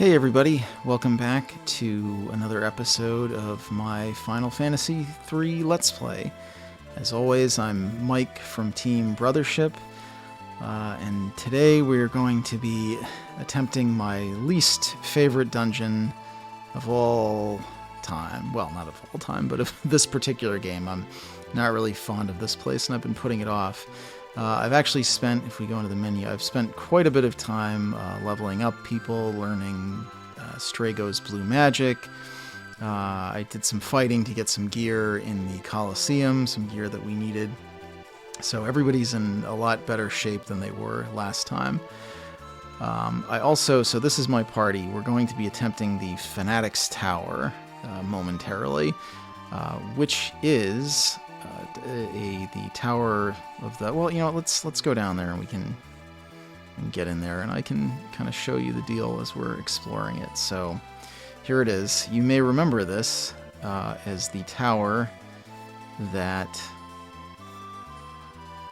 Hey everybody, welcome back to another episode of my Final Fantasy III Let's Play. As always, I'm Mike from Team Brothership, and today we're going to be attempting my least favorite dungeon of all time. Well, not of all time, but of this particular game. I'm not really fond of this place, and I've been putting it off. I've actually spent, if we go into the menu, I've spent quite a bit of time leveling up people, learning Strago's blue magic. I did some fighting to get some gear in the Colosseum, some gear that we needed. So everybody's in a lot better shape than they were last time. So this is my party. We're going to be attempting the Fanatics Tower momentarily, which is the tower of the... Well, you know, let's go down there and we can get in there, and I can kind of show you the deal as we're exploring it. So here it is. You may remember this as the tower that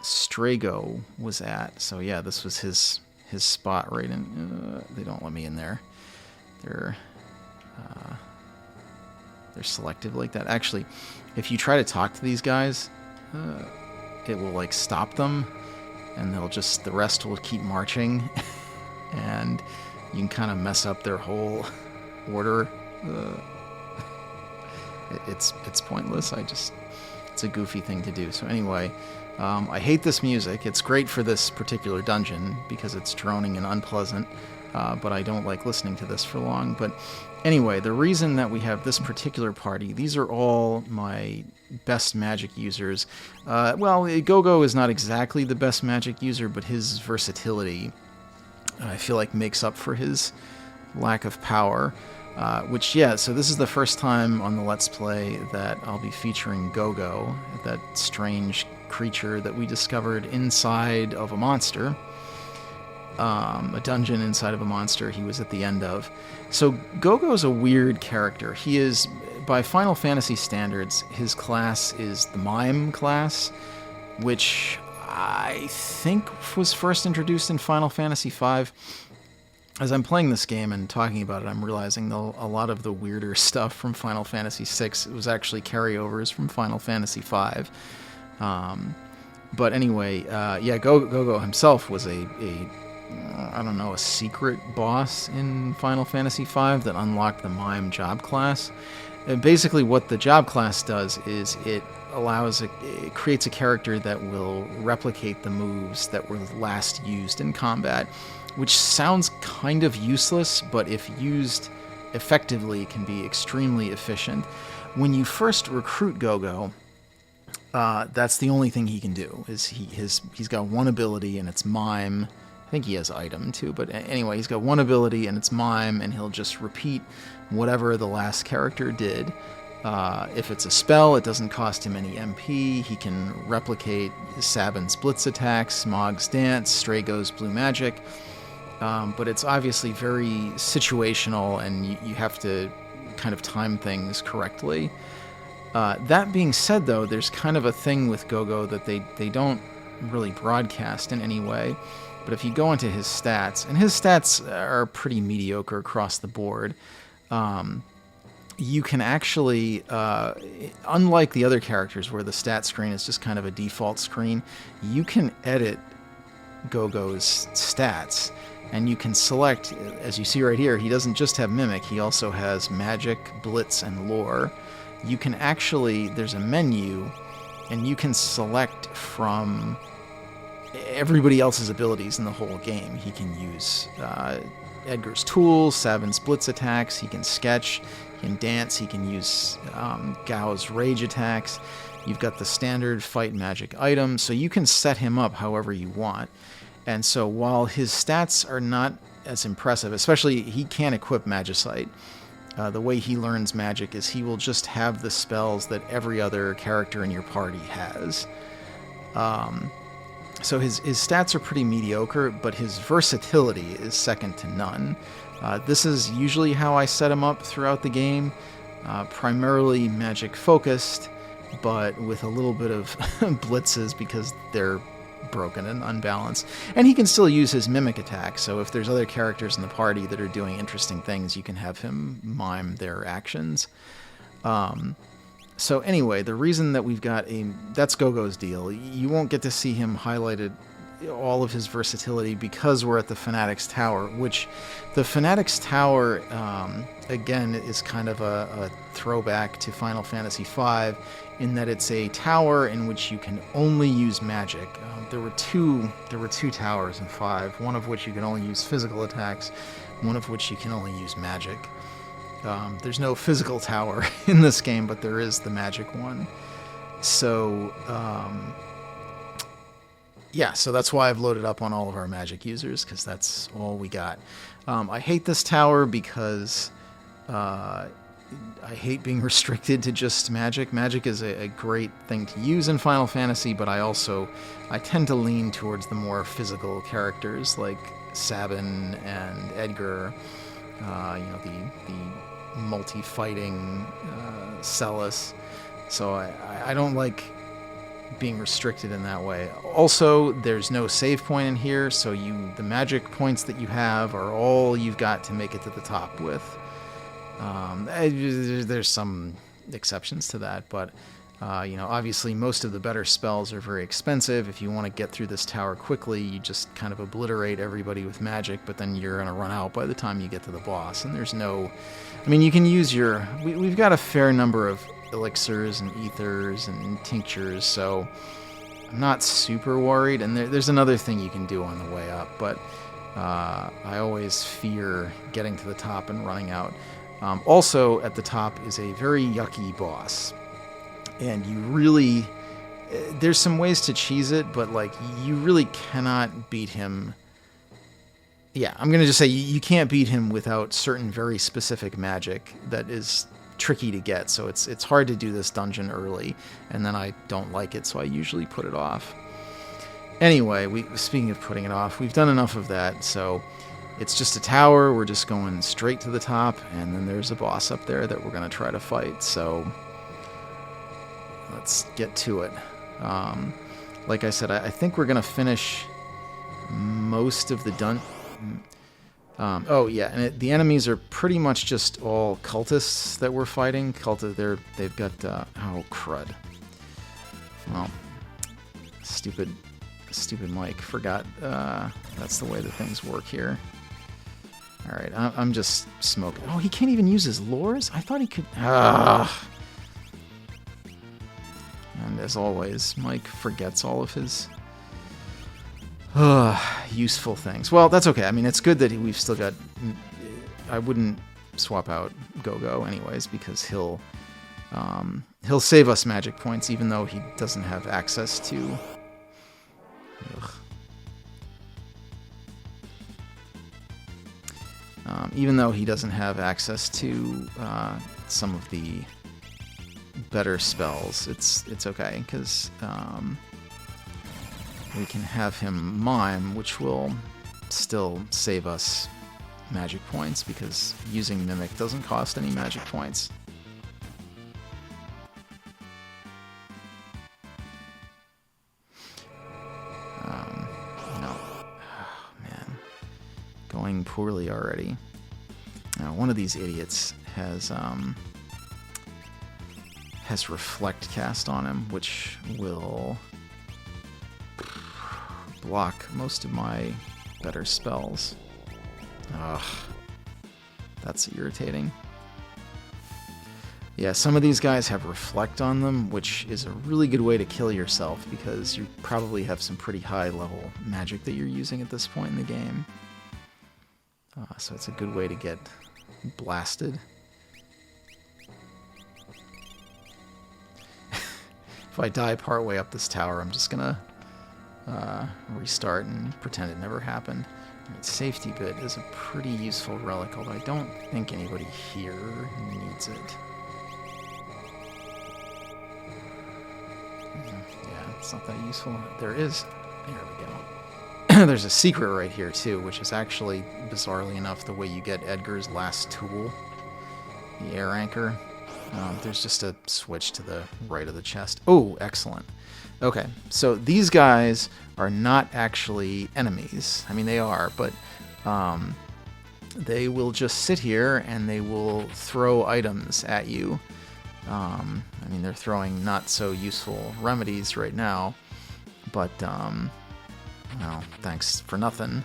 Strago was at. So yeah, this was his spot right in... they don't let me in there. They're selective like that. Actually, if you try to talk to these guys, it will like stop them, and the rest will keep marching, and you can kind of mess up their whole order. It's pointless. It's a goofy thing to do. So anyway, I hate this music. It's great for this particular dungeon because it's droning and unpleasant, but I don't like listening to this for long. But anyway, the reason that we have this particular party, these are all my best magic users. Well, Gogo is not exactly the best magic user, but his versatility, I feel like, makes up for his lack of power. So this is the first time on the Let's Play that I'll be featuring Gogo, that strange creature that we discovered inside of a monster. A dungeon inside of a monster he was at the end of. So Gogo's a weird character. He is, by Final Fantasy standards, his class is the Mime class, which I think was first introduced in Final Fantasy V. As I'm playing this game and talking about it, I'm realizing a lot of the weirder stuff from Final Fantasy VI was actually carryovers from Final Fantasy V. But anyway, Gogo himself was a secret boss in Final Fantasy V that unlocked the Mime Job Class. And basically what the Job Class does is it creates a character that will replicate the moves that were last used in combat, which sounds kind of useless, but if used effectively can be extremely efficient. When you first recruit Gogo, that's the only thing he can do. He's got one ability, and it's Mime. I think he has item too, but anyway, he's got one ability and it's Mime, and he'll just repeat whatever the last character did. If it's a spell, it doesn't cost him any MP. He can replicate Sabin's Blitz attacks, Smog's Dance, Strago's Blue Magic, but it's obviously very situational, and you have to kind of time things correctly. That being said, though, there's kind of a thing with Gogo that they don't really broadcast in any way. But if you go into his stats, and his stats are pretty mediocre across the board, you can actually, unlike the other characters where the stat screen is just kind of a default screen, you can edit Gogo's stats, and you can select, as you see right here, he doesn't just have Mimic, he also has Magic, Blitz, and Lore. You can actually, there's a menu, and you can select from everybody else's abilities in the whole game. He can use Edgar's tools, Sabin's Blitz attacks, he can sketch, he can dance, he can use Gao's rage attacks. You've got the standard fight magic items, so you can set him up however you want. And so while his stats are not as impressive, especially he can't equip Magicite, the way he learns magic is he will just have the spells that every other character in your party has. So his stats are pretty mediocre, but his versatility is second to none. This is usually how I set him up throughout the game, primarily magic focused, but with a little bit of blitzes because they're broken and unbalanced. And he can still use his mimic attack, so if there's other characters in the party that are doing interesting things, you can have him mime their actions. So anyway, the reason that we've got that's Gogo's deal. You won't get to see him highlighted, all of his versatility, because we're at the Fanatics Tower, which the Fanatics Tower, again, is kind of a throwback to Final Fantasy V, in that it's a tower in which you can only use magic. There were two towers in 5, one of which you can only use physical attacks, one of which you can only use magic. There's no physical tower in this game, but there is the magic one. So, yeah, so that's why I've loaded up on all of our magic users, because that's all we got. I hate this tower because I hate being restricted to just magic. Magic is a great thing to use in Final Fantasy, but I tend to lean towards the more physical characters like Sabin and Edgar, the multi-fighting Celis. So I don't like being restricted in that way. Also, there's no save point in here, so the magic points that you have are all you've got to make it to the top with. There's some exceptions to that, but obviously most of the better spells are very expensive. If you want to get through this tower quickly, you just kind of obliterate everybody with magic, but then you're going to run out by the time you get to the boss. And there's no... I mean, you can use we've got a fair number of elixirs and ethers and tinctures, so I'm not super worried. And there's another thing you can do on the way up, but I always fear getting to the top and running out. Also, at the top is a very yucky boss. And there's some ways to cheese it, but, you really cannot beat him. Yeah, I'm going to just say you can't beat him without certain very specific magic that is tricky to get. So it's hard to do this dungeon early, and then I don't like it, so I usually put it off. Anyway, speaking of putting it off, we've done enough of that, so... It's just a tower, we're just going straight to the top, and then there's a boss up there that we're going to try to fight, so let's get to it. Like I said, I think we're going to finish most of the oh yeah, and the enemies are pretty much just all cultists that we're fighting. They've got, oh crud. Well, stupid Mike, forgot that's the way that things work here. Alright, I'm just smoking. Oh, he can't even use his lures? I thought he could... And as always, Mike forgets all of his useful things. Well, that's okay. I mean, it's good that we've still got... I wouldn't swap out Gogo anyways, because he'll save us magic points, even though he doesn't have access to... even though he doesn't have access to some of the better spells, it's okay, because we can have him mime, which will still save us magic points, because using Mimic doesn't cost any magic points. Going poorly already. Now, one of these idiots has Reflect cast on him, which will block most of my better spells. Ugh, that's irritating. Yeah, some of these guys have Reflect on them, which is a really good way to kill yourself, because you probably have some pretty high level magic that you're using at this point in the game. So it's a good way to get blasted. If I die partway up this tower, I'm just gonna restart and pretend it never happened. Right, safety bit is a pretty useful relic, although I don't think anybody here needs it. Yeah, it's not that useful. There is. There we go. There's a secret right here, too, which is actually, bizarrely enough, the way you get Edgar's last tool, the air anchor. There's just a switch to the right of the chest. Oh, excellent. Okay, so these guys are not actually enemies. I mean, they are, but they will just sit here and they will throw items at you. I mean, they're throwing not so useful remedies right now, but, well, thanks for nothing.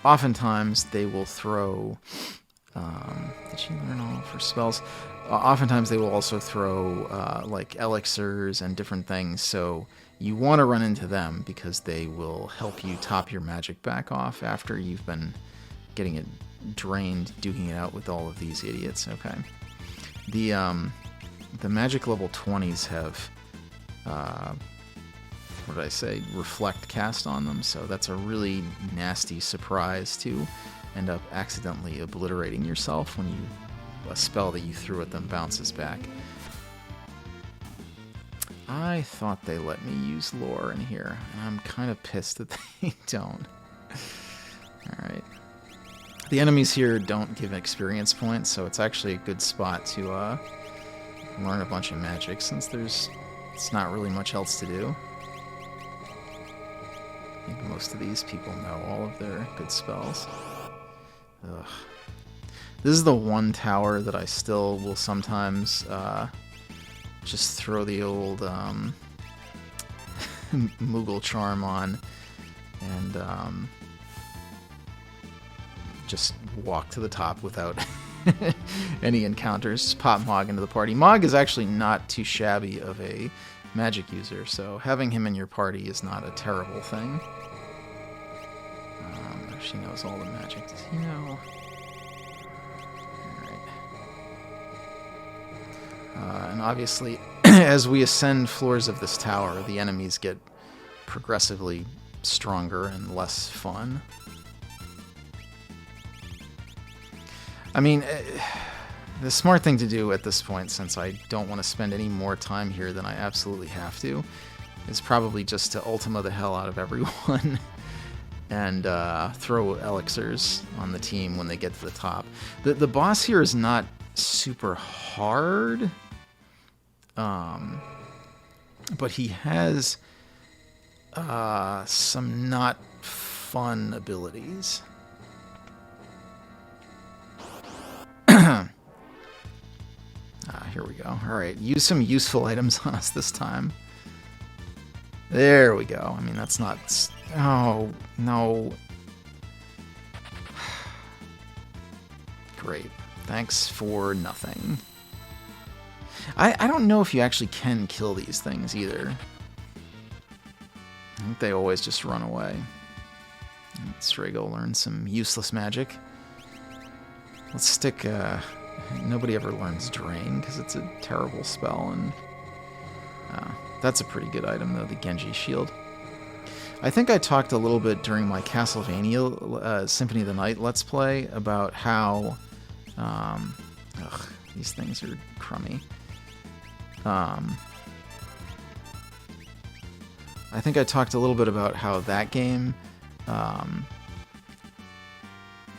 Oftentimes they will throw... did she learn all of her spells? Oftentimes they will also throw like elixirs and different things, so you want to run into them because they will help you top your magic back off after you've been getting it drained, duking it out with all of these idiots. Okay. The magic level 20s have what did I say? Reflect cast on them, so that's a really nasty surprise to end up accidentally obliterating yourself when a spell that you threw at them bounces back. I thought they let me use lore in here, and I'm kind of pissed that they don't. Alright. The enemies here don't give experience points, so it's actually a good spot to learn a bunch of magic, since it's not really much else to do. I think most of these people know all of their good spells. Ugh. This is the one tower that I still will sometimes just throw the old Moogle charm on and just walk to the top without any encounters. Just pop Mog into the party. Mog is actually not too shabby of a magic user, so having him in your party is not a terrible thing. She knows all the magic. Does he know? Alright. And obviously, as we ascend floors of this tower, the enemies get progressively stronger and less fun. I mean, the smart thing to do at this point, since I don't want to spend any more time here than I absolutely have to, is probably just to Ultima the hell out of everyone and throw elixirs on the team when they get to the top. The boss here is not super hard, but he has some not fun abilities. Here we go. Alright, use some useful items on us this time. There we go. I mean, that's not... Oh, no. Great. Thanks for nothing. I don't know if you actually can kill these things either. I think they always just run away. Strago learned some useless magic. Let's stick... nobody ever learns Drain, because it's a terrible spell, and... that's a pretty good item, though, the Genji Shield. I think I talked a little bit during my Castlevania Symphony of the Night Let's Play about how... these things are crummy. I think I talked a little bit about how that game...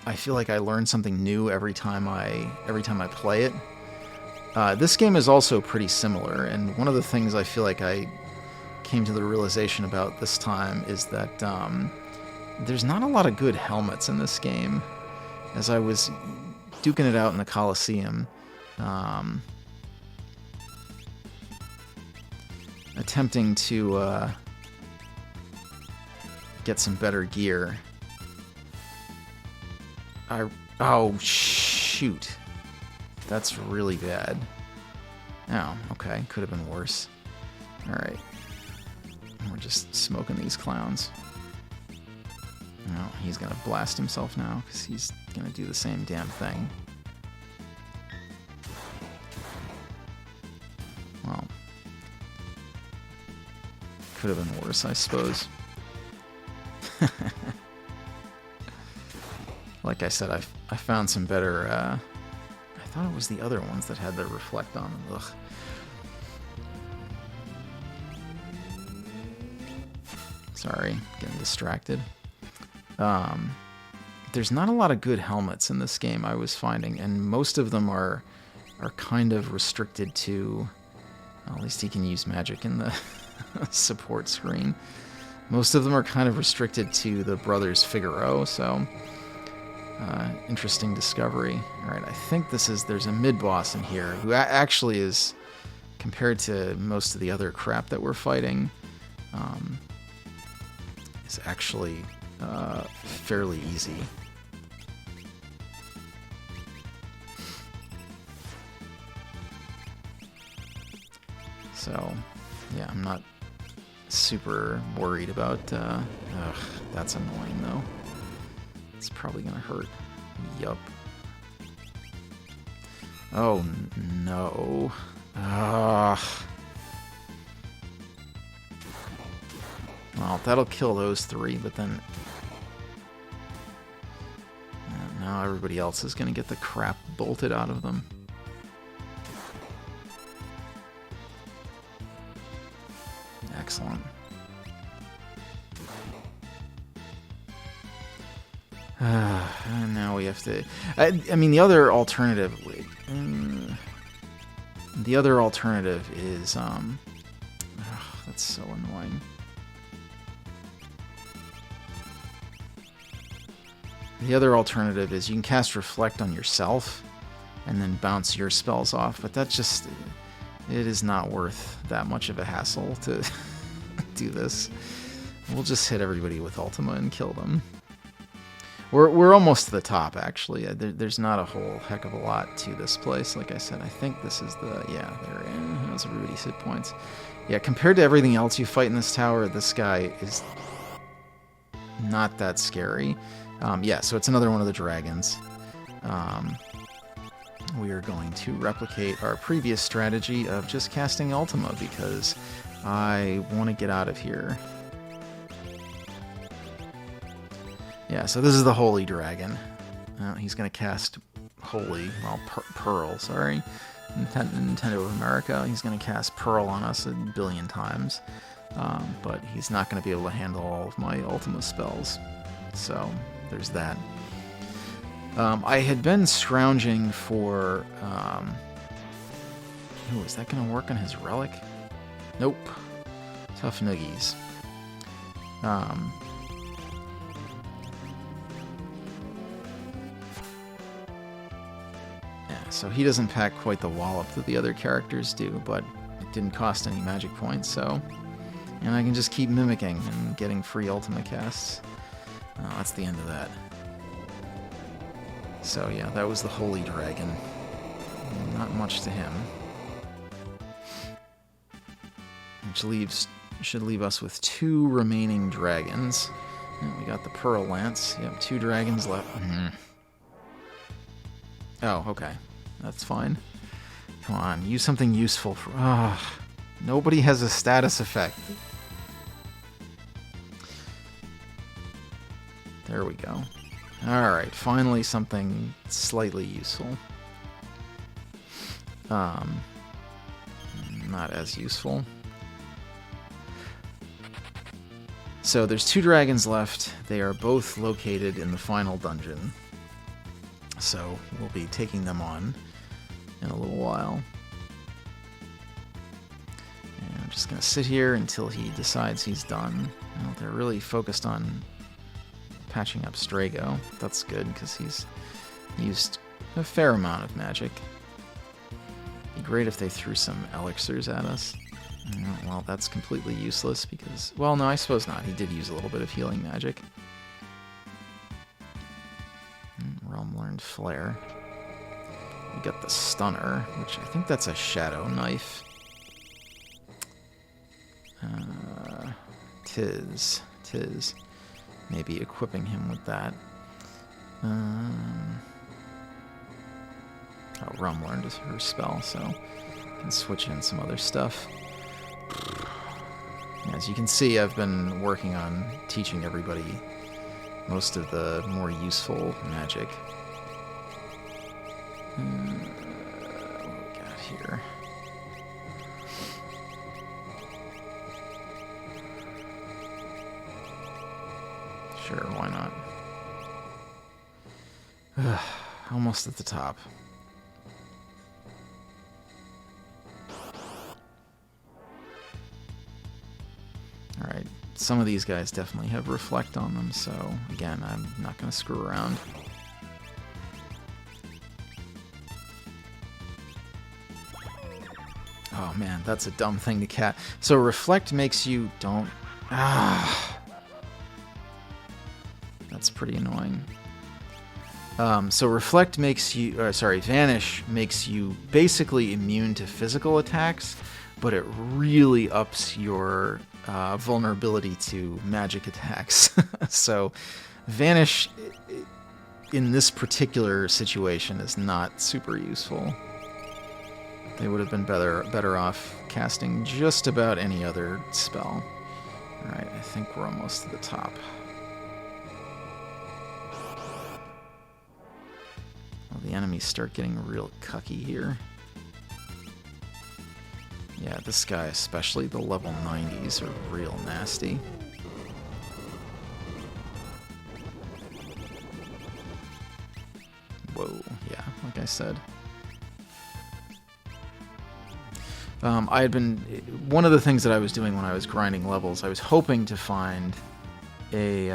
I feel like I learn something new every time I play it. This game is also pretty similar, and one of the things I feel like I came to the realization about this time is that there's not a lot of good helmets in this game. As I was duking it out in the Coliseum, attempting to get some better gear. Oh, shoot. That's really bad. Oh, okay. Could have been worse. Alright. We're just smoking these clowns. No, he's gonna blast himself now, because he's gonna do the same damn thing. Well. Could have been worse, I suppose. Like I said, I found some better... I thought it was the other ones that had the reflect on them. Ugh. Sorry, getting distracted. There's not a lot of good helmets in this game, I was finding, and most of them are are kind of restricted to... Well, at least he can use magic in the support screen. Most of them are kind of restricted to the Brothers Figaro, so... interesting discovery. Alright, I think there's a mid-boss in here who actually is, compared to most of the other crap that we're fighting, is actually fairly easy. So, yeah, I'm not super worried about... ugh, that's annoying, though. It's probably gonna hurt. Yup. Oh, no. Ugh. Well, that'll kill those three, but then... now everybody else is gonna get the crap bolted out of them. Excellent. And now we have to... I mean, the other alternative... the other alternative is... that's so annoying. The other alternative is you can cast Reflect on yourself and then bounce your spells off, but that just... it is not worth that much of a hassle to do this. We'll just hit everybody with Ultima and kill them. We're almost to the top, actually. There's not a whole heck of a lot to this place. Like I said, I think this is the... yeah, there is everybody's hit points. Yeah, compared to everything else you fight in this tower, this guy is not that scary. Yeah, so it's another one of the dragons. We are going to replicate our previous strategy of just casting Ultima because I want to get out of here. Yeah, so this is the Holy Dragon. He's going to cast Holy, well, Pearl, sorry. Nintendo of America. He's going to cast Pearl on us a billion times. But he's not going to be able to handle all of my Ultima spells. So, there's that. I had been scrounging for... ooh, is that going to work on his relic? Nope. Tough noogies. So he doesn't pack quite the wallop that the other characters do, but it didn't cost any magic points, so... And I can just keep mimicking and getting free Ultima casts. Oh, that's the end of that. So yeah, that was the Holy Dragon. Not much to him. Which should leave us with 2 remaining dragons. And we got the Pearl Lance. Yep, 2 dragons left. Oh, okay. That's fine. Come on, use something useful for... nobody has a status effect. There we go. Alright, finally something slightly useful. Not as useful. So there's 2 dragons left. They are both located in the final dungeon. So we'll be taking them on in a little while. And I'm just going to sit here until he decides he's done. Well, they're really focused on patching up Strago. That's good, because he's used a fair amount of magic. Be great if they threw some elixirs at us. Well, that's completely useless because... well, no, I suppose not. He did use a little bit of healing magic. Realm Learned Flare. We got the Stunner, which I think that's a Shadow Knife. Tis. Maybe equipping him with that. Realm Learned is her spell, so I can switch in some other stuff. As you can see, I've been working on teaching everybody most of the more useful magic. What do we got here? Sure, why not? Almost at the top. some of these guys definitely have reflect on them, so again, I'm not going to screw around. Oh man, that's a dumb thing to catch. So reflect makes you don't... That's pretty annoying. So reflect makes you... vanish makes you basically immune to physical attacks, but it really ups your vulnerability to magic attacks. So vanish in this particular situation is not super useful. They would have been better off casting just about any other spell. Alright, I think we're almost to the top. Well, the enemies start getting real cucky here. Yeah, this guy, especially the level 90s, are real nasty. Whoa, yeah, like I said. I had been... One of the things that I was doing when I was grinding levels, I was hoping to find a...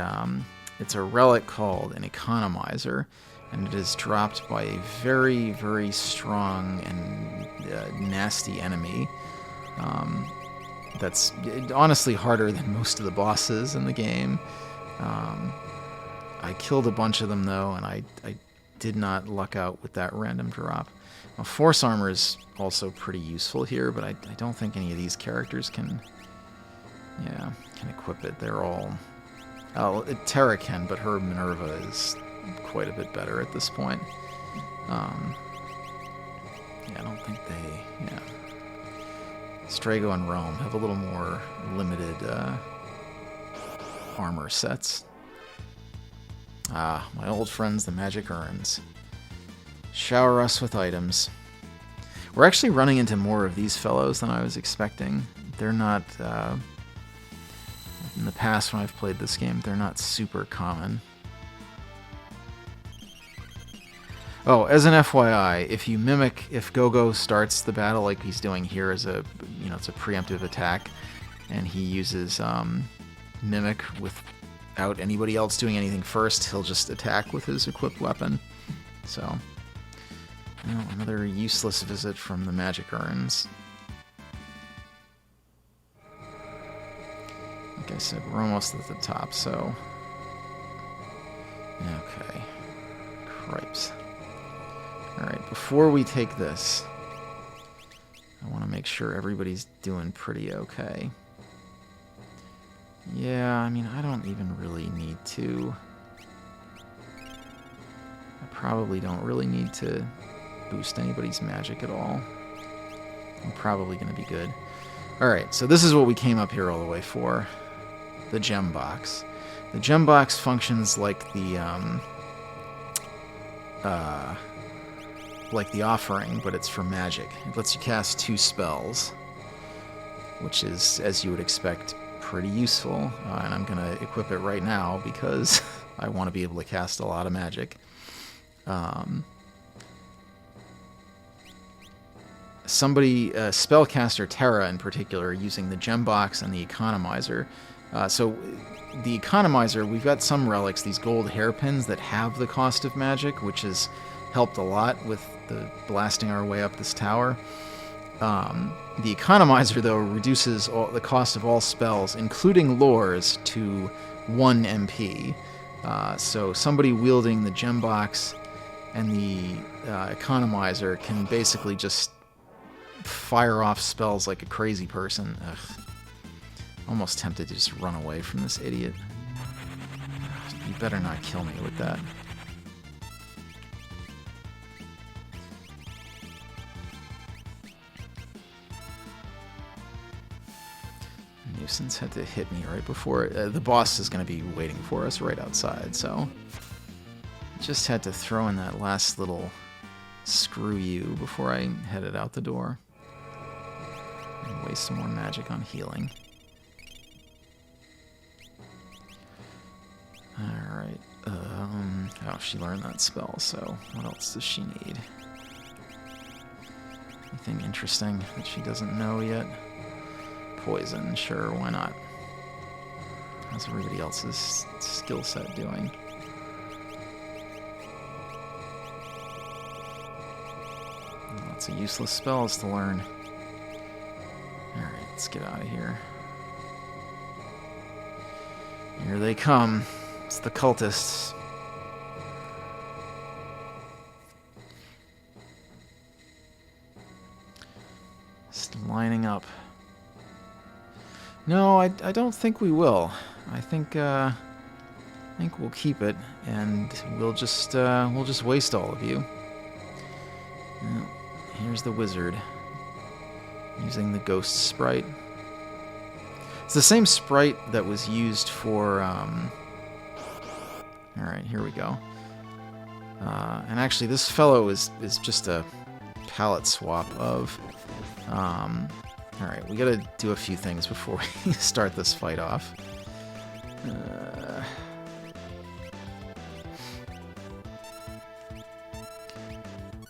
it's a relic called an Economizer, and it is dropped by a very, very strong and nasty enemy. That's honestly harder than most of the bosses in the game. I killed a bunch of them, though, and I did not luck out with that random drop. Now, Force Armor is also pretty useful here, but I don't think any of these characters can equip it. They're all... Terra can, but her Minerva is quite a bit better at this point. Yeah, I don't think they... Yeah. Strago and Realm have a little more limited armor sets. Ah, my old friends, the magic urns. Shower us with items. We're actually running into more of these fellows than I was expecting. They're not... in the past when I've played this game, they're not super common. Oh, as an FYI, if Gogo starts the battle like he's doing here as a, it's a preemptive attack, and he uses Mimic without anybody else doing anything first, he'll just attack with his equipped weapon. So, another useless visit from the magic urns. Like I said, we're almost at the top, so... Okay. Cripes. Alright, before we take this, I want to make sure everybody's doing pretty okay. Yeah, I mean, I don't even really need to... I probably don't really need to boost anybody's magic at all. I'm probably going to be good. Alright, so this is what we came up here all the way for. The gem box. The gem box functions like the offering, but it's for magic. It lets you cast 2 spells, which is, as you would expect, pretty useful. And I'm going to equip it right now because I want to be able to cast a lot of magic. Spellcaster Terra in particular, using the gem box and the Economizer. So the Economizer, we've got some relics, these gold hairpins that have the cost of magic, which has helped a lot with the blasting our way up this tower. The Economizer, though, reduces the cost of all spells, including lures, to 1 MP. So somebody wielding the gem box and the Economizer can basically just fire off spells like a crazy person. Ugh. Almost tempted to just run away from this idiot. You better not kill me with that. Nuisance had to hit me right before... the boss is going to be waiting for us right outside, so... Just had to throw in that last little screw you before I headed out the door. And waste some more magic on healing. Alright, oh, she learned that spell, so what else does she need? Anything interesting that she doesn't know yet? Poison, sure, why not? How's everybody else's skill set doing? Lots of useless spells to learn. Alright, let's get out of here. Here they come. It's the cultists. Just lining up. No, I don't think we will. I think we'll keep it, and we'll just waste all of you. Well, here's the wizard using the ghost sprite. It's the same sprite that was used for. All right, here we go. And actually, this fellow is just a palette swap of. All right, we gotta do a few things before we start this fight off.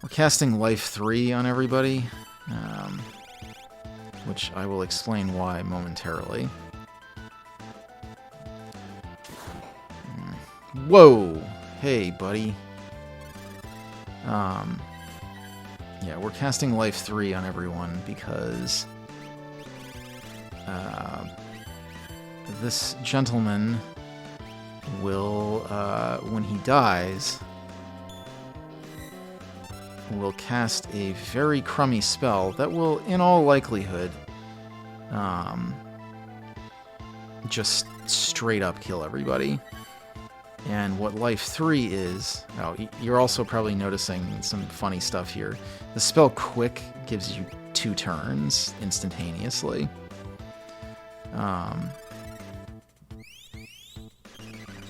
We're casting Life 3 on everybody, which I will explain why momentarily. Whoa! Hey, buddy. Yeah, we're casting Life 3 on everyone because this gentleman will, when he dies, will cast a very crummy spell that will, in all likelihood, just straight up kill everybody. And what Life 3 is... Oh, you're also probably noticing some funny stuff here. The spell Quick gives you 2 turns instantaneously.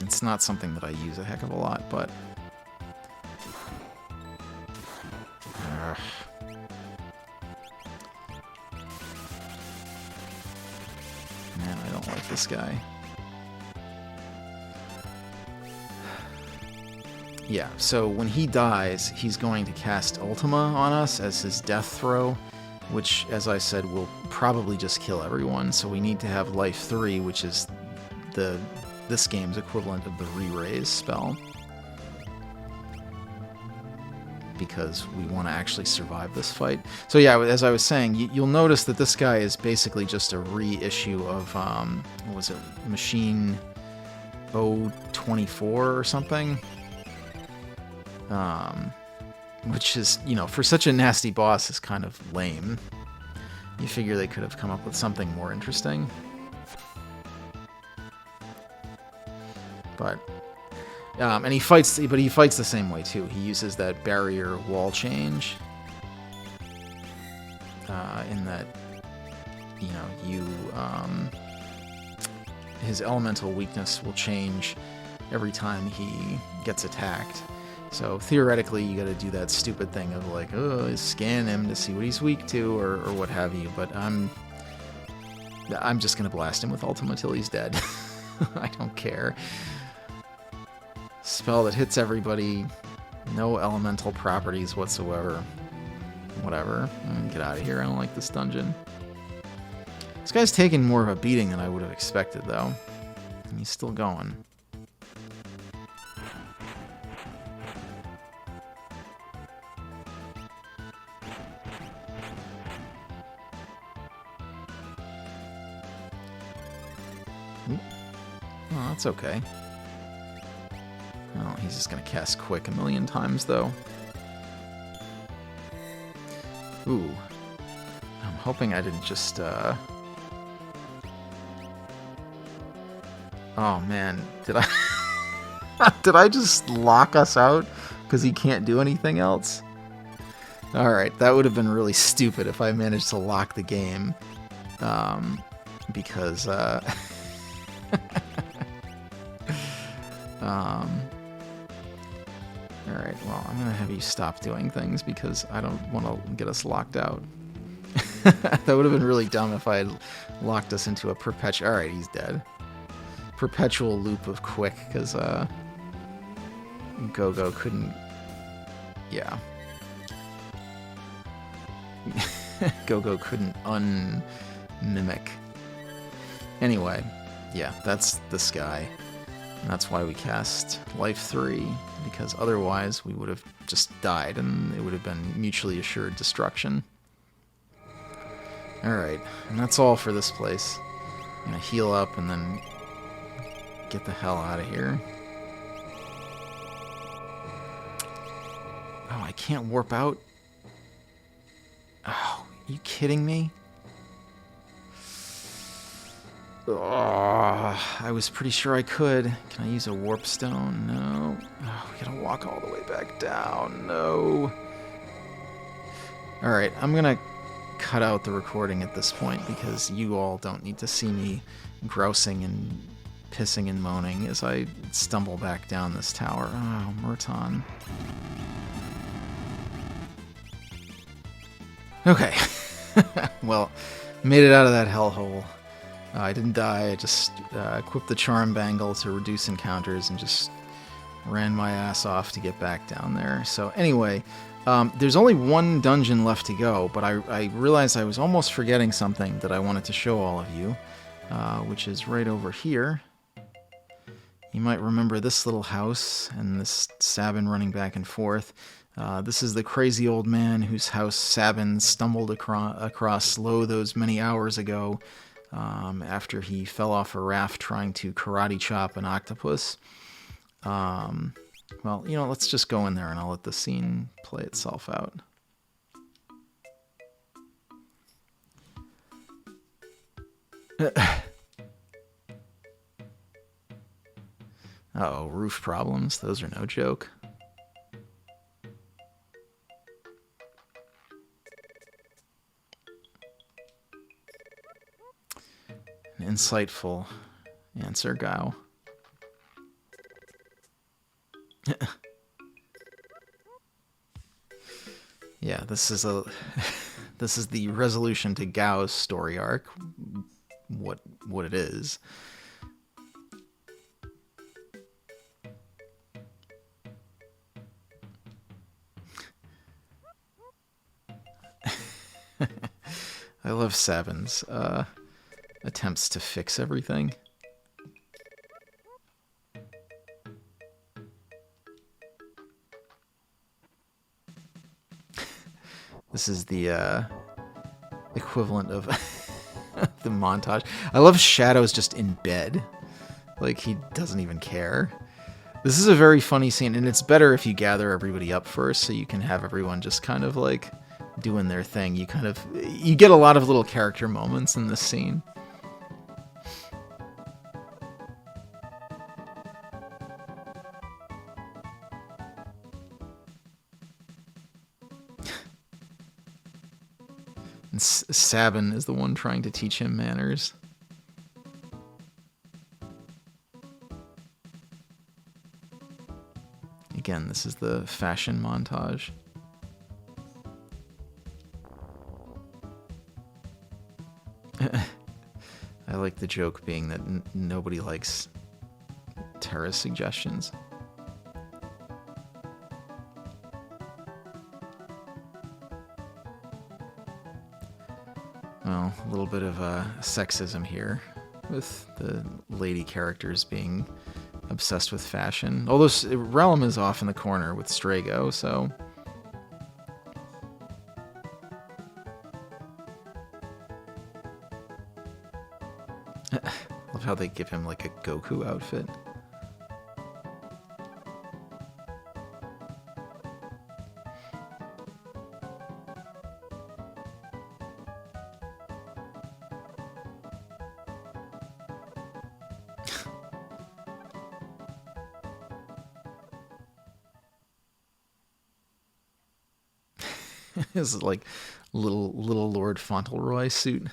It's not something that I use a heck of a lot, but... Man, I don't like this guy. Yeah, so when he dies, he's going to cast Ultima on us as his death throw, which, as I said, will probably just kill everyone. So we need to have Life 3, which is this game's equivalent of the Re-Raise spell, because we want to actually survive this fight. So yeah, as I was saying, you'll notice that this guy is basically just a reissue of, what was it, Machine 024 or something? Which is, you know, for such a nasty boss, is kind of lame. You figure they could have come up with something more interesting. But, and he fights the same way too. He uses that barrier wall change. In that, you know, his elemental weakness will change every time he gets attacked. So theoretically, you got to do that stupid thing of like, oh, scan him to see what he's weak to, or what have you. But I'm just gonna blast him with Ultima till he's dead. I don't care. Spell that hits everybody, no elemental properties whatsoever. Whatever. Get out of here. I don't like this dungeon. This guy's taking more of a beating than I would have expected, though. And he's still going. Oh, that's okay. Oh, he's just gonna cast Quick a million times, though. Ooh. I'm hoping I didn't just, Oh, man. Did I... Did I just lock us out because he can't do anything else? Alright, that would have been really stupid if I managed to lock the game. Because, Alright, well, I'm gonna have you stop doing things because I don't want to get us locked out. That would have been really dumb if I had locked us into a perpetual... Alright, he's dead. Perpetual loop of Quick, because, Go-Go couldn't... Yeah. Go-Go couldn't un-mimic. Anyway, Yeah, that's this guy. And that's why we cast Life 3, because otherwise we would have just died and it would have been mutually assured destruction. Alright, and that's all for this place. I'm gonna heal up and then get the hell out of here. Oh, I can't warp out? Oh, are you kidding me? Oh, I was pretty sure I could. Can I use a warp stone? No. Oh, we gotta walk all the way back down. No. Alright, I'm gonna cut out the recording at this point because you all don't need to see me grousing and pissing and moaning as I stumble back down this tower. Oh, Murton. Okay. Well, made it out of that hellhole. I didn't die, I just equipped the Charm Bangle to reduce encounters and just ran my ass off to get back down there. So anyway, there's only one dungeon left to go, but I realized I was almost forgetting something that I wanted to show all of you, which is right over here. You might remember this little house and this Sabin running back and forth. This is the crazy old man whose house Sabin stumbled across low those many hours ago, after he fell off a raft trying to karate chop an octopus. Well, you know, let's just go in there and I'll let the scene play itself out. Uh-oh, roof problems. Those are no joke. An insightful answer, Gao. Yeah, this is the resolution to Gao's story arc. What it is. I love Sabin's attempts to fix everything. This is the equivalent of the montage. I love Shadow's just in bed. Like, he doesn't even care. This is a very funny scene, and it's better if you gather everybody up first so you can have everyone just kind of, like, doing their thing. You get a lot of little character moments in this scene. And Sabin is the one trying to teach him manners. Again, this is the fashion montage. I like the joke being that nobody likes Terra's suggestions. Well, a little bit of sexism here, with the lady characters being obsessed with fashion. Although Realm is off in the corner with Strago, so... Love how they give him like a Goku outfit. His like little Lord Fauntleroy suit.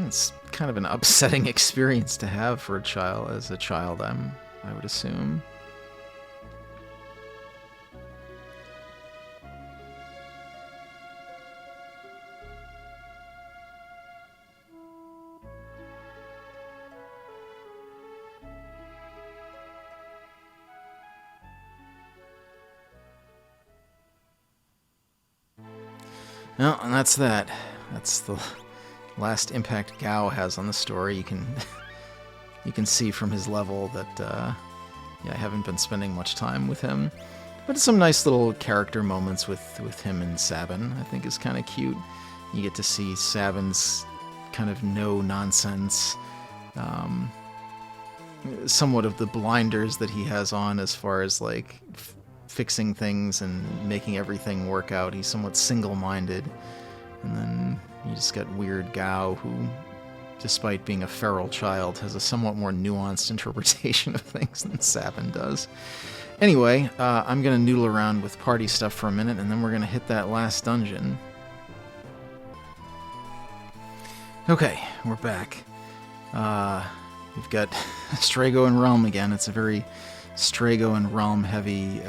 It's kind of an upsetting experience to have for a child, I would assume. Well, and that's that. That's the last impact Gao has on the story. You can see from his level that yeah, I haven't been spending much time with him. But it's some nice little character moments with him and Sabin, I think is kind of cute. You get to see Sabin's kind of no-nonsense, somewhat of the blinders that he has on as far as, like, fixing things and making everything work out. He's somewhat single-minded. And then you just got weird Gao, who, despite being a feral child, has a somewhat more nuanced interpretation of things than Sabin does. Anyway, I'm going to noodle around with party stuff for a minute, and then we're going to hit that last dungeon. Okay, we're back. We've got Strago and Realm again. It's a very Strago and Realm heavy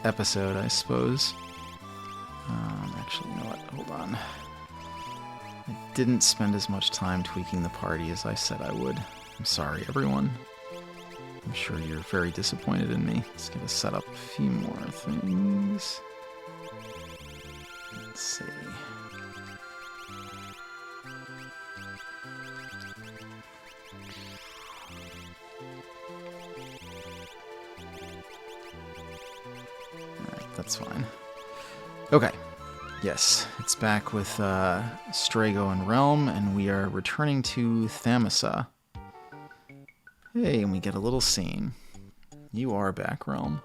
episode, I suppose. Actually, you know what? Hold on. I didn't spend as much time tweaking the party as I said I would. I'm sorry, everyone. I'm sure you're very disappointed in me. Just gonna set up a few more things. Let's see. Alright, that's fine. Okay. Yes, it's back with Strago and Realm, and we are returning to Thamasa. Hey, and we get a little scene. You are back, Realm.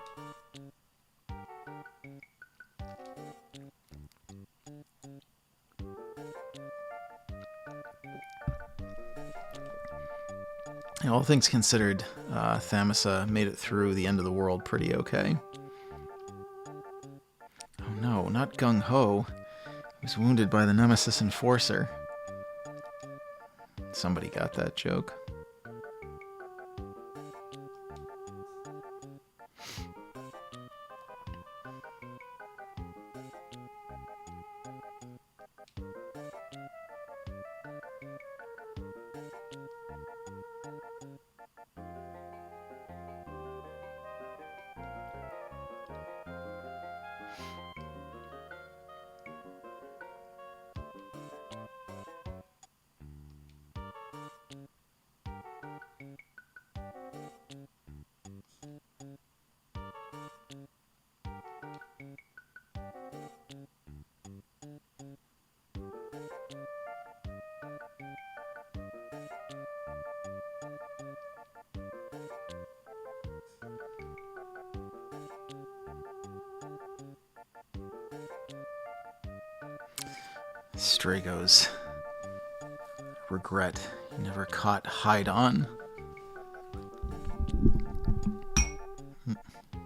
And all things considered, Thamasa made it through the end of the world pretty okay. Oh no, not Gung Ho. He was wounded by the Nemesis Enforcer. Somebody got that joke. Strago's regret he never caught Hide On.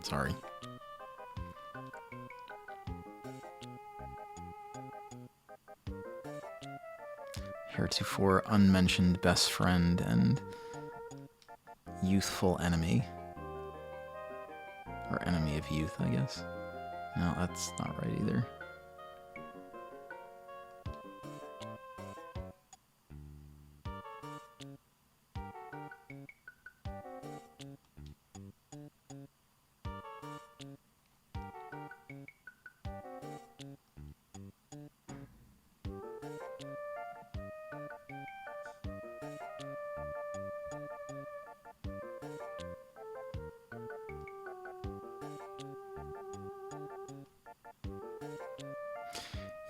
Sorry. Heretofore unmentioned best friend and youthful enemy. Or enemy of youth, I guess. No, that's not right either.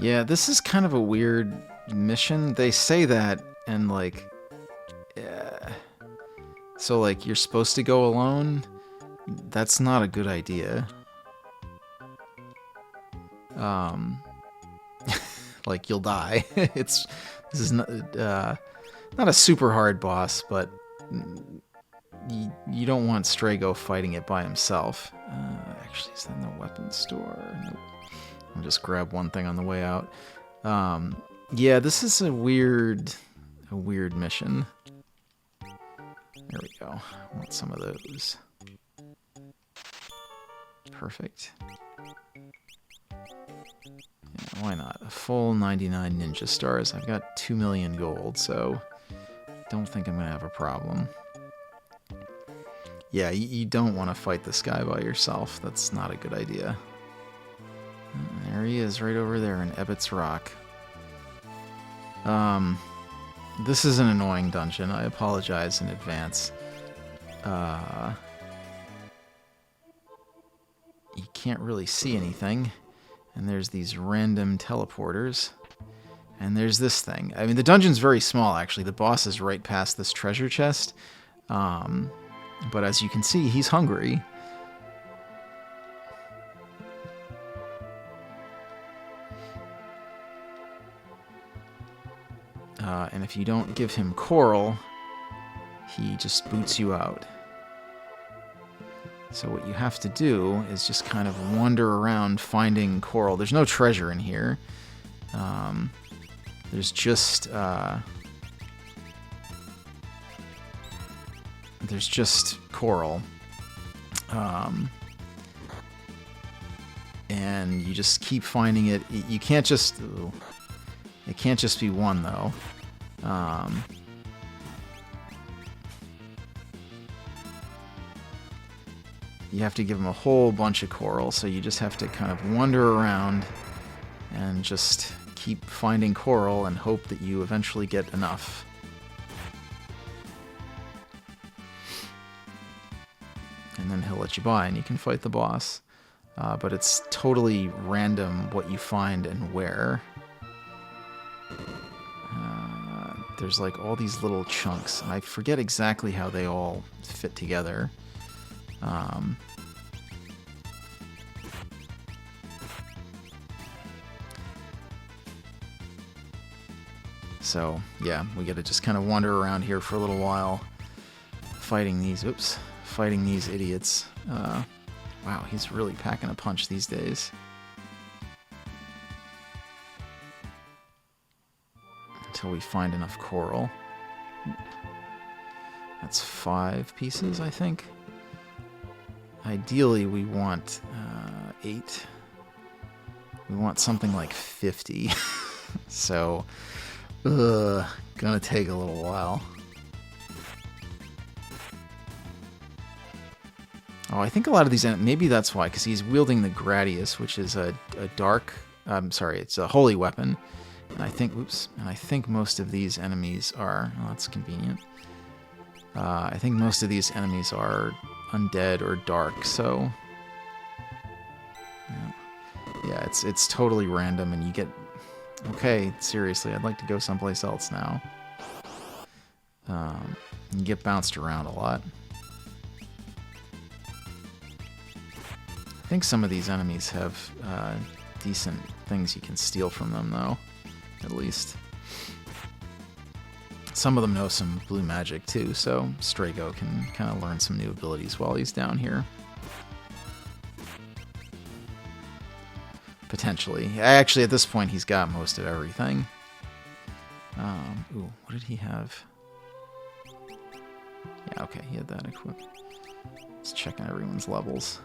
Yeah, this is kind of a weird mission. They say that, and like, yeah. So like, you're supposed to go alone? That's not a good idea. Like, you'll die. This is not a super hard boss, but you don't want Strago fighting it by himself. Actually, is that in the weapons store? Nope. I'll just grab one thing on the way out. Yeah, this is a weird mission. There we go. I want some of those. Perfect. Yeah, why not? A full 99 ninja stars. I've got 2 million gold, so don't think I'm going to have a problem. Yeah, you don't want to fight this guy by yourself. That's not a good idea. There he is, right over there in Ebbets Rock. This is an annoying dungeon. I apologize in advance. You can't really see anything. And there's these random teleporters. And there's this thing. I mean, the dungeon's very small, actually. The boss is right past this treasure chest. But as you can see, he's hungry. And if you don't give him coral, he just boots you out. So what you have to do is just kind of wander around finding coral. There's no treasure in here. There's just coral. And you just keep finding it. You can't just... Ooh, it can't just be one, though. You have to give him a whole bunch of coral, so you just have to kind of wander around and just keep finding coral and hope that you eventually get enough. And then he'll let you by and you can fight the boss. But it's totally random what you find and where. There's like all these little chunks, and I forget exactly how they all fit together. So, yeah, we gotta just kind of wander around here for a little while, fighting these idiots. Wow, he's really packing a punch these days. Until we find enough coral. That's 5 pieces, I think. Ideally, we want 8. We want something like 50. So, gonna take a little while. Oh, I think a lot of these... Maybe that's why, because he's wielding the Gradius, which is a dark... it's a holy weapon. And I think... Oops. And I think most of these enemies are... Oh, that's convenient. I think most of these enemies are undead or dark, so... Yeah, it's totally random, and you get... Okay, seriously, I'd like to go someplace else now. You get bounced around a lot. I think some of these enemies have decent things you can steal from them, though. At least. Some of them know some blue magic, too, so Strago can kind of learn some new abilities while he's down here. Potentially. Actually, at this point, he's got most of everything. Ooh, what did he have? Yeah, okay, he had that equipped. Let's check on everyone's levels.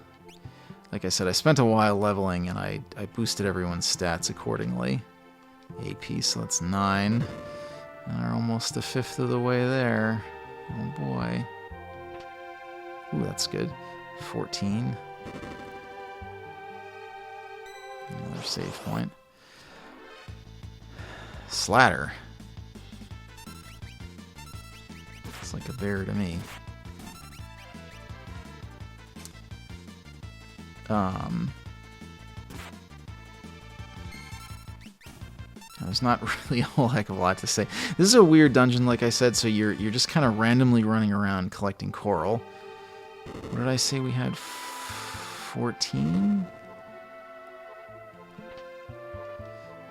Like I said, I spent a while leveling, and I boosted everyone's stats accordingly. AP, so that's 9. And we're almost a fifth of the way there. Oh boy. Ooh, that's good. 14. Another save point. Slatter. It's like a bear to me. There's not really a whole heck of a lot to say. This is a weird dungeon, like I said, so you're just kind of randomly running around collecting coral. What did I say we had? 14?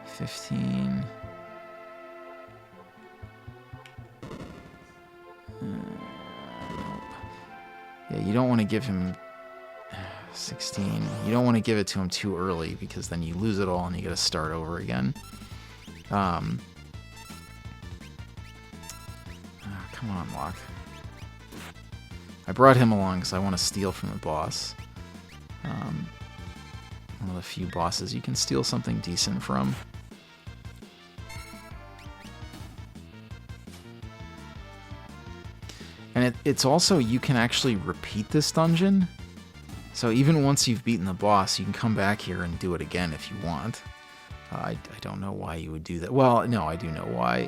15. Nope. Yeah, you don't want to give him 16. You don't want to give it to him too early, because then you lose it all and you got to start over again. Come on, Locke. I brought him along because I want to steal from the boss. One of the few bosses you can steal something decent from. And it's also, you can actually repeat this dungeon. So even once you've beaten the boss, you can come back here and do it again if you want. I don't know why you would do that. Well, no, I do know why.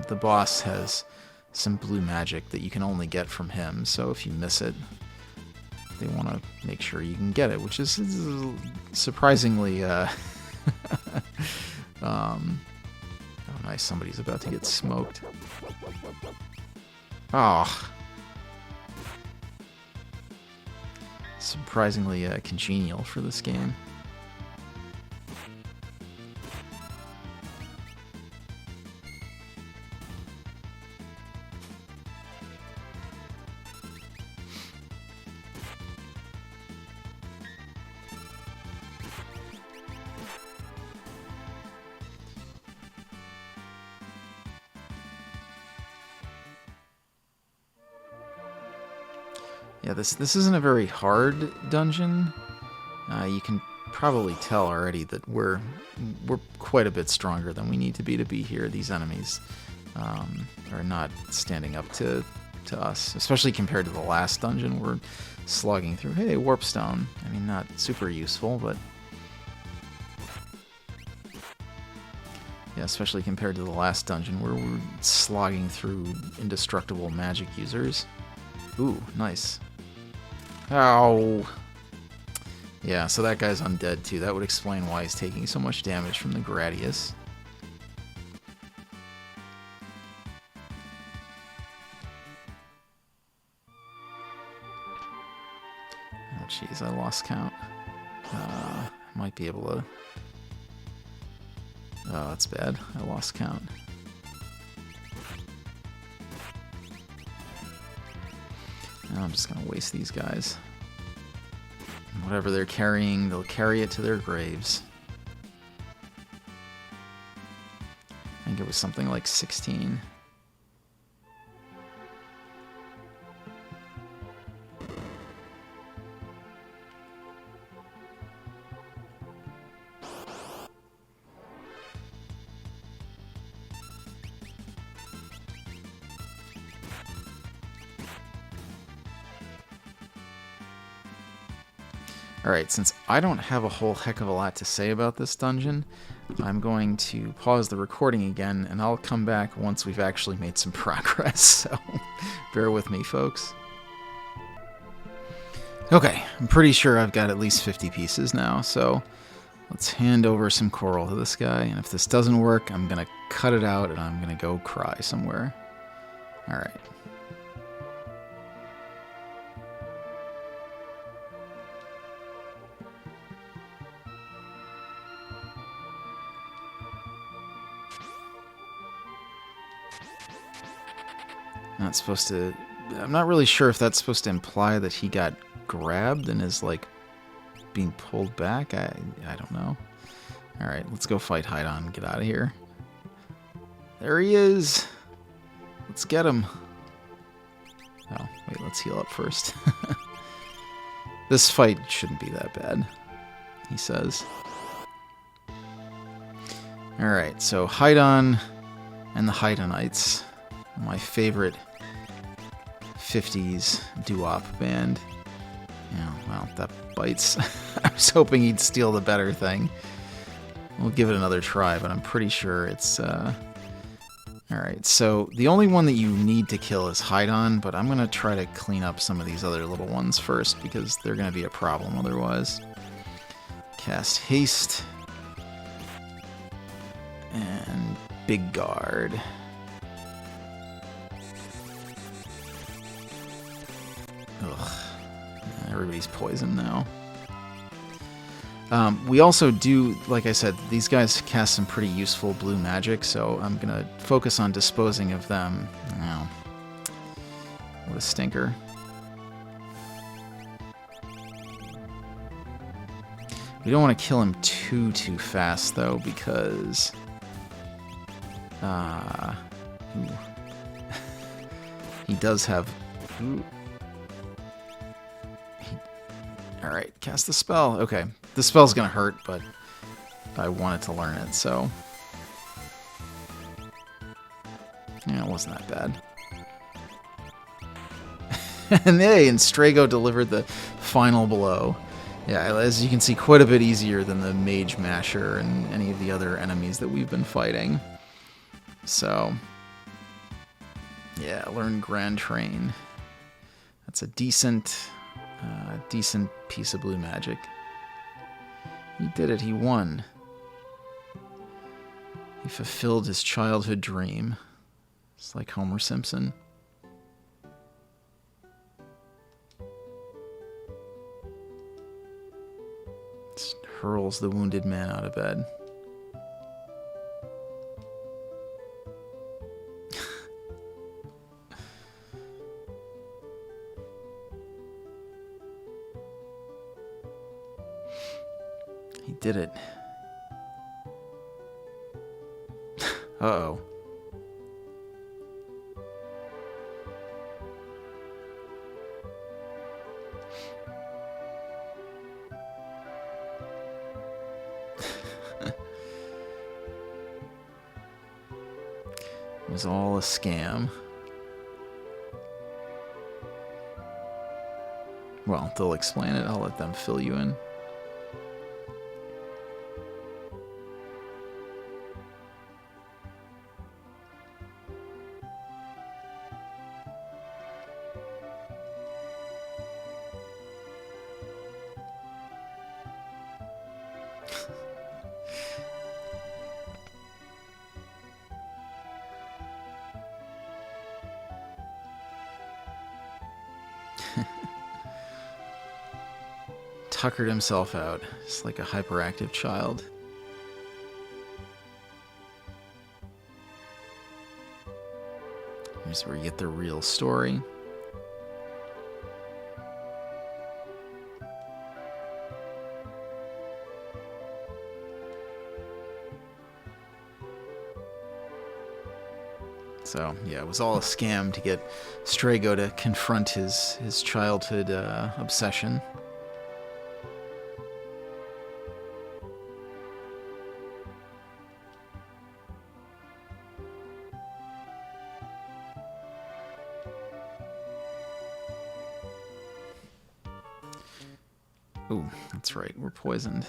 The boss has some blue magic that you can only get from him, so if you miss it, they want to make sure you can get it, which is surprisingly... oh, nice, somebody's about to get smoked. Oh. Surprisingly congenial for this game. Yeah, this isn't a very hard dungeon. You can probably tell already that we're quite a bit stronger than we need to be here. These enemies are not standing up to us, especially compared to the last dungeon we're slugging through. Hey, warp stone. I mean, not super useful, but yeah, especially compared to the last dungeon where we're slogging through indestructible magic users. Ooh, nice. Ow. Yeah, so that guy's undead too. That would explain why he's taking so much damage from the Gradius. Oh jeez, I lost count. Might be able to... Oh, that's bad. I lost count. I'm just gonna waste these guys. Whatever they're carrying, they'll carry it to their graves. I think it was something like 16. Alright, since I don't have a whole heck of a lot to say about this dungeon, I'm going to pause the recording again, and I'll come back once we've actually made some progress, so bear with me, folks. Okay, I'm pretty sure I've got at least 50 pieces now, so let's hand over some coral to this guy, and if this doesn't work, I'm going to cut it out and I'm going to go cry somewhere. Alright. Not supposed to... I'm not really sure if that's supposed to imply that he got grabbed and is, like, being pulled back. I don't know. Alright, let's go fight Haidon and get out of here. There he is! Let's get him. Oh, wait, let's heal up first. This fight shouldn't be that bad, he says. Alright, so Haidon and the Haidonites. My favorite 50s doo-wop band. Yeah, well, that bites. I was hoping he'd steal the better thing. We'll give it another try, but I'm pretty sure it's... Alright, so the only one that you need to kill is Haidon, but I'm going to try to clean up some of these other little ones first, because they're going to be a problem otherwise. Cast Haste. And Big Guard. Ugh. Everybody's poisoned now. We also do, like I said, these guys cast some pretty useful blue magic, so I'm going to focus on disposing of them. Oh, what a stinker. We don't want to kill him too fast, though, because Ooh. He does have... Ooh. Alright, cast the spell. Okay, the spell's gonna hurt, but I wanted to learn it, so... Yeah, it wasn't that bad. And hey, and Strago delivered the final blow. Yeah, as you can see, quite a bit easier than the Mage Masher and any of the other enemies that we've been fighting. So, yeah, learn Grand Train. That's a decent piece of blue magic. He did it, he won. He fulfilled his childhood dream. It's like Homer Simpson. Just hurls the wounded man out of bed. He did it. Uh-oh. It was all a scam. Well, they'll explain it. I'll let them fill you in. Tuckered himself out. It's like a hyperactive child. Here's where you get the real story. So, yeah, it was all a scam to get Strago to confront his childhood obsession. Ooh, that's right, we're poisoned.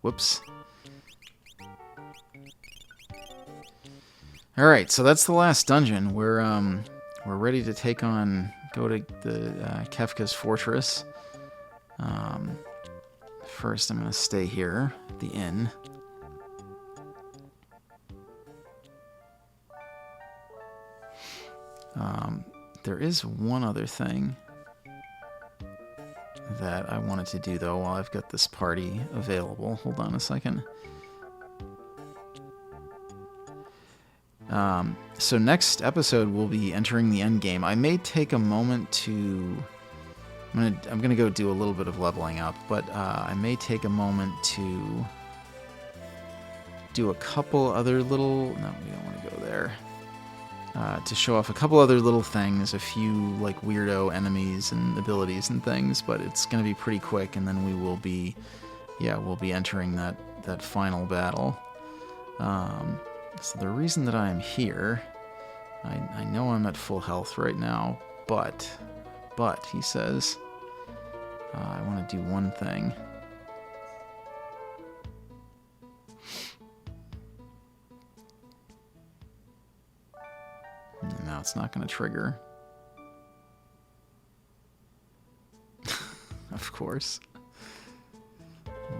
Whoops. Alright, so that's the last dungeon. We're ready to go to the Kefka's fortress. First, I'm going to stay here at the inn. There is one other thing that I wanted to do, though, while I've got this party available. Hold on a second. So next episode we'll be entering the end game. I may take a moment to... I'm gonna go do a little bit of leveling up, but I may take a moment to do a couple other little... No, we don't want to go there. To show off a couple other little things, a few like weirdo enemies and abilities and things, but it's gonna be pretty quick, and then we will be, we'll be entering that final battle. So the reason that I'm here, I know I'm at full health right now, but he says, I want to do one thing. Now it's not going to trigger. Of course.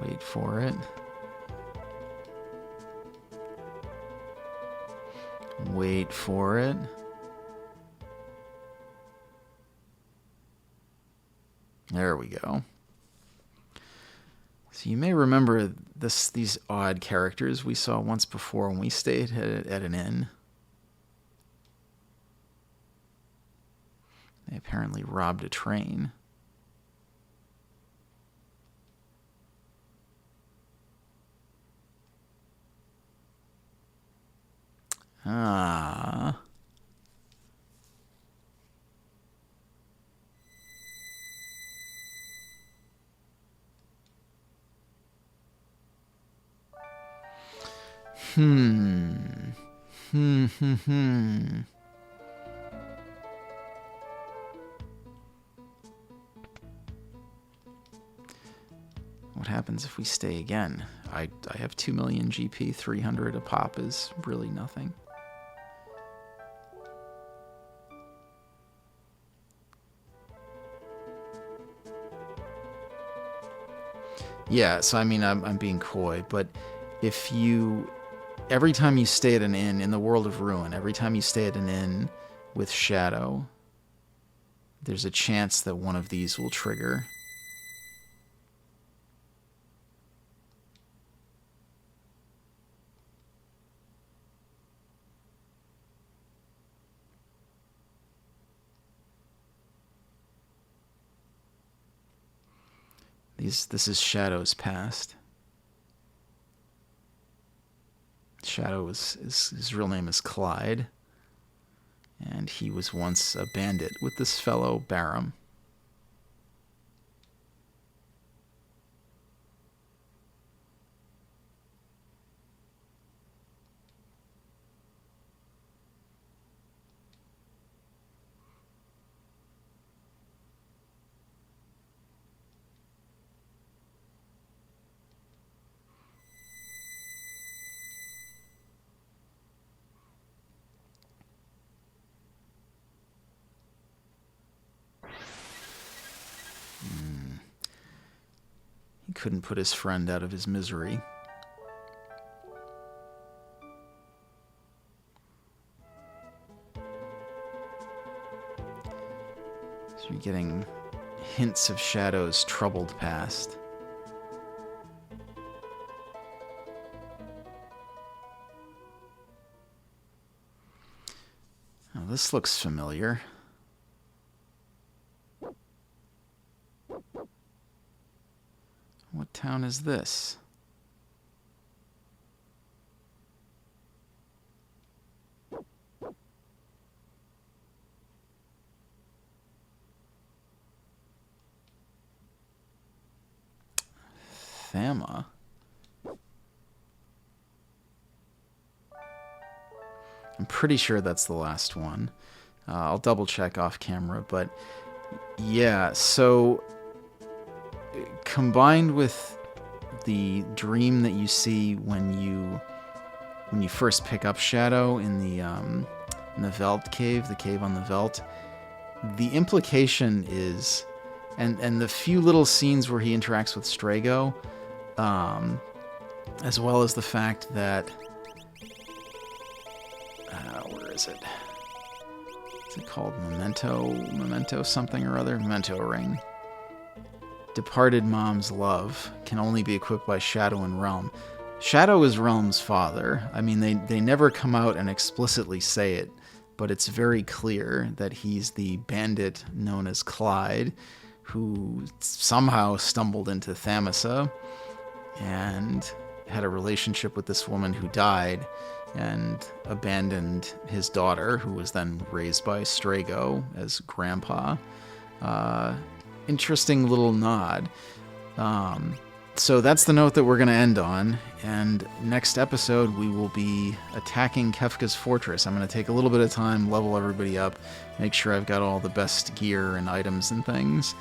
Wait for it. Wait for it. There we go. So you may remember these odd characters we saw once before when we stayed at an inn. They apparently robbed a train. Ah. What happens if we stay again? I have 2 million GP, 300 a pop is really nothing. Yeah, so I mean, I'm being coy, but if you... Every time you stay at an inn in the World of Ruin, every time you stay at an inn with Shadow, there's a chance that one of these will trigger. This is Shadow's past. Shadow his real name is Clyde, and he was once a bandit with this fellow Barum. He couldn't put his friend out of his misery. So you're getting hints of Shadow's troubled past. Oh, this looks familiar. What town is this? Thama. I'm pretty sure that's the last one. I'll double check off camera, but yeah, so combined with the dream that you see when you first pick up Shadow in the Veld cave, the cave on the Veld, the implication is, and the few little scenes where he interacts with Strago, as well as the fact that where is it? Is it called Memento something or other? Memento ring. Departed mom's love can only be equipped by Shadow and Realm. Shadow is Realm's father. I mean, they never come out and explicitly say it, but it's very clear that he's the bandit known as Clyde, who somehow stumbled into Thamasa and had a relationship with this woman who died and abandoned his daughter, who was then raised by Strago as grandpa. Interesting little nod. So that's the note that we're going to end on, and next episode we will be attacking Kefka's fortress. I'm going to take a little bit of time, level everybody up, make sure I've got all the best gear and items and things,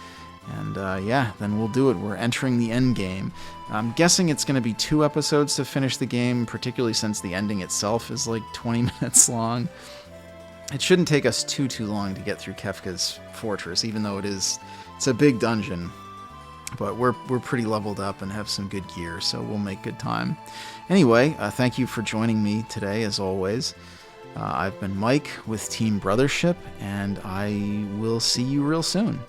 and yeah, then we'll do it. We're entering the end game. I'm guessing it's going to be 2 episodes to finish the game, particularly since the ending itself is like 20 minutes long. It shouldn't take us too long to get through Kefka's fortress, even though it's a big dungeon. But we're pretty leveled up and have some good gear, so we'll make good time. Anyway, thank you for joining me today, as always. I've been Mike with Team Brothership, and I will see you real soon.